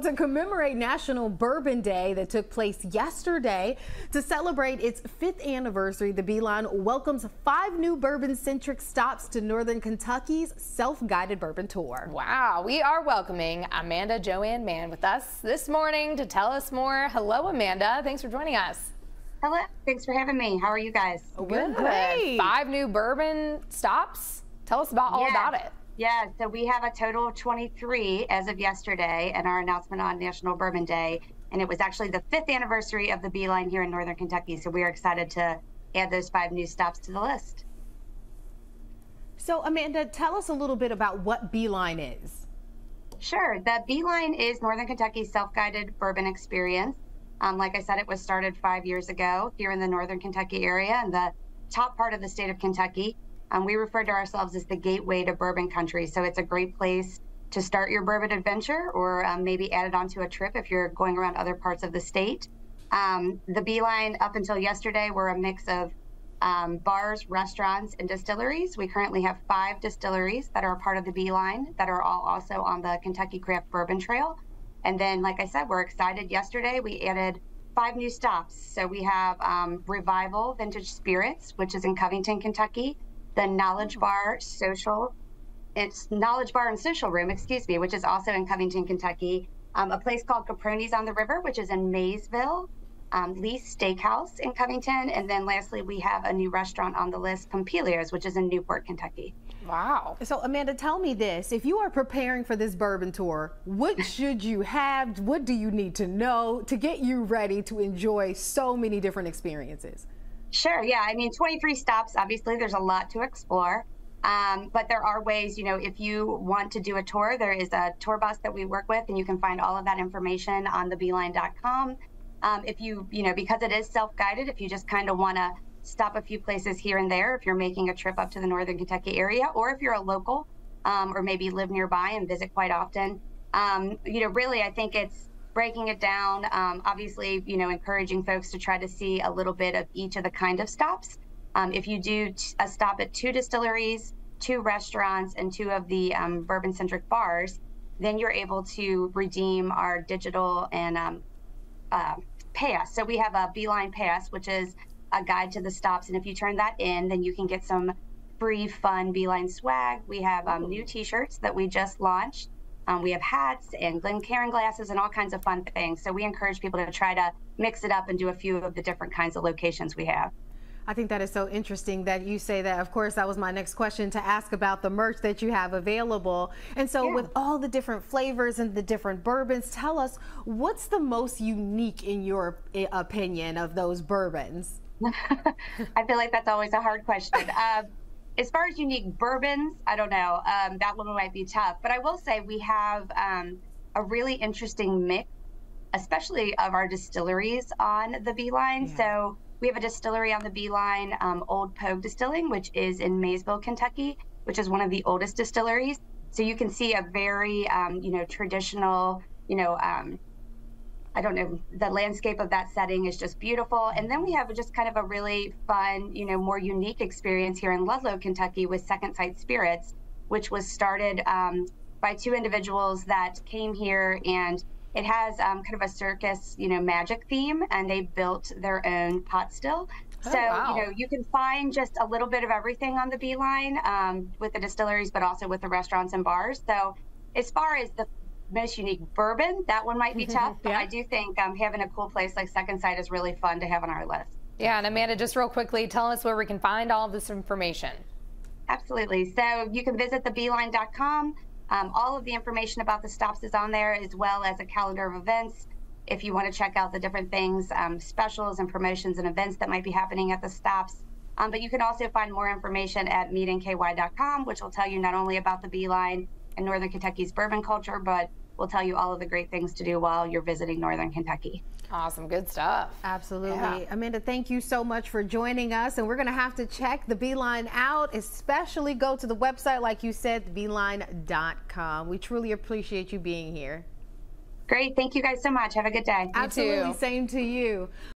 To commemorate National Bourbon Day that took place yesterday, to celebrate its 5th anniversary, the Beeline welcomes 5 new bourbon-centric stops to Northern Kentucky's self-guided bourbon tour. Wow, we are welcoming Amanda Johannemann with us this morning to tell us more. Hello, Amanda. Thanks for joining us. Hello. Thanks for having me. How are you guys? We're great. 5 new bourbon stops. Tell us all about it. Yeah, so we have a total of 23 as of yesterday and our announcement on National Bourbon Day. And it was actually the 5th anniversary of the Beeline here in Northern Kentucky. So we are excited to add those 5 new stops to the list. So Amanda, tell us a little bit about what Beeline is. Sure. The Beeline is Northern Kentucky's self-guided bourbon experience. Like I said, it was started 5 years ago here in the Northern Kentucky area in the top part of the state of Kentucky. We refer to ourselves as the gateway to bourbon country. So it's a great place to start your bourbon adventure or maybe add it onto a trip if you're going around other parts of the state. The Beeline up until yesterday were a mix of bars, restaurants, and distilleries. We currently have 5 distilleries that are a part of the Beeline that are all also on the Kentucky Craft Bourbon Trail. And then, like I said, we're excited. Yesterday, we added 5 new stops. So we have Revival Vintage Spirits, which is in Covington, Kentucky. The Knowledge Bar and Social Room, which is also in Covington, Kentucky. A place called Caproni's on the River, which is in Maysville. Lee's Steakhouse in Covington. And then lastly, we have a new restaurant on the list, Pompilia's, which is in Newport, Kentucky. Wow. So Amanda, tell me this. If you are preparing for this bourbon tour, what should you have? What do you need to know to get you ready to enjoy so many different experiences? Sure. Yeah. I mean, 23 stops, obviously there's a lot to explore. But there are ways, if you want to do a tour, there is a tour bus that we work with, and you can find all of that information on thebeeline.com. If you, because it is self-guided, if you just kind of want to stop a few places here and there, if you're making a trip up to the Northern Kentucky area, or if you're a local, or maybe live nearby and visit quite often, really, I think it's breaking it down, obviously, encouraging folks to try to see a little bit of each of the kind of stops. If you do a stop at 2 distilleries, 2 restaurants, and 2 of the bourbon-centric bars, then you're able to redeem our digital and pass. So we have a Beeline Pass, which is a guide to the stops. And if you turn that in, then you can get some free, fun Beeline swag. We have new T-shirts that we just launched. We have hats and Glencairn glasses and all kinds of fun things. So we encourage people to try to mix it up and do a few of the different kinds of locations we have. I think that is so interesting that you say that. Of course, that was my next question to ask about the merch that you have available. And so with all the different flavors and the different bourbons, tell us what's the most unique in your opinion of those bourbons? I feel like that's always a hard question. As far as unique bourbons, I don't know. That one might be tough. But I will say we have a really interesting mix, especially of our distilleries on the Beeline. Yeah. So we have a distillery on the Beeline, Old Pogue Distilling, which is in Maysville, Kentucky, which is one of the oldest distilleries. So you can see a very, traditional, I don't know, the landscape of that setting is just beautiful. And then we have just kind of a really fun, more unique experience here in Ludlow, Kentucky with Second Sight Spirits, which was started by 2 individuals that came here, and it has kind of a circus, magic theme, and they built their own pot still. Oh, so, wow. You can find just a little bit of everything on the Beeline with the distilleries, but also with the restaurants and bars. So as far as the most unique bourbon, that one might be tough, but I do think having a cool place like Second Sight is really fun to have on our list. Yeah, and Amanda, just real quickly, tell us where we can find all of this information. Absolutely. So you can visit thebeeline.com. All of the information about the stops is on there, as well as a calendar of events. If you want to check out the different things, specials and promotions and events that might be happening at the stops. But you can also find more information at meetnky.com, which will tell you not only about the Beeline and Northern Kentucky's bourbon culture, but will tell you all of the great things to do while you're visiting Northern Kentucky. Awesome. Good stuff. Absolutely. Yeah. Amanda, thank you so much for joining us. And we're going to have to check the Beeline out, especially go to the website, like you said, thebeeline.com. We truly appreciate you being here. Great. Thank you guys so much. Have a good day. Absolutely. Same to you.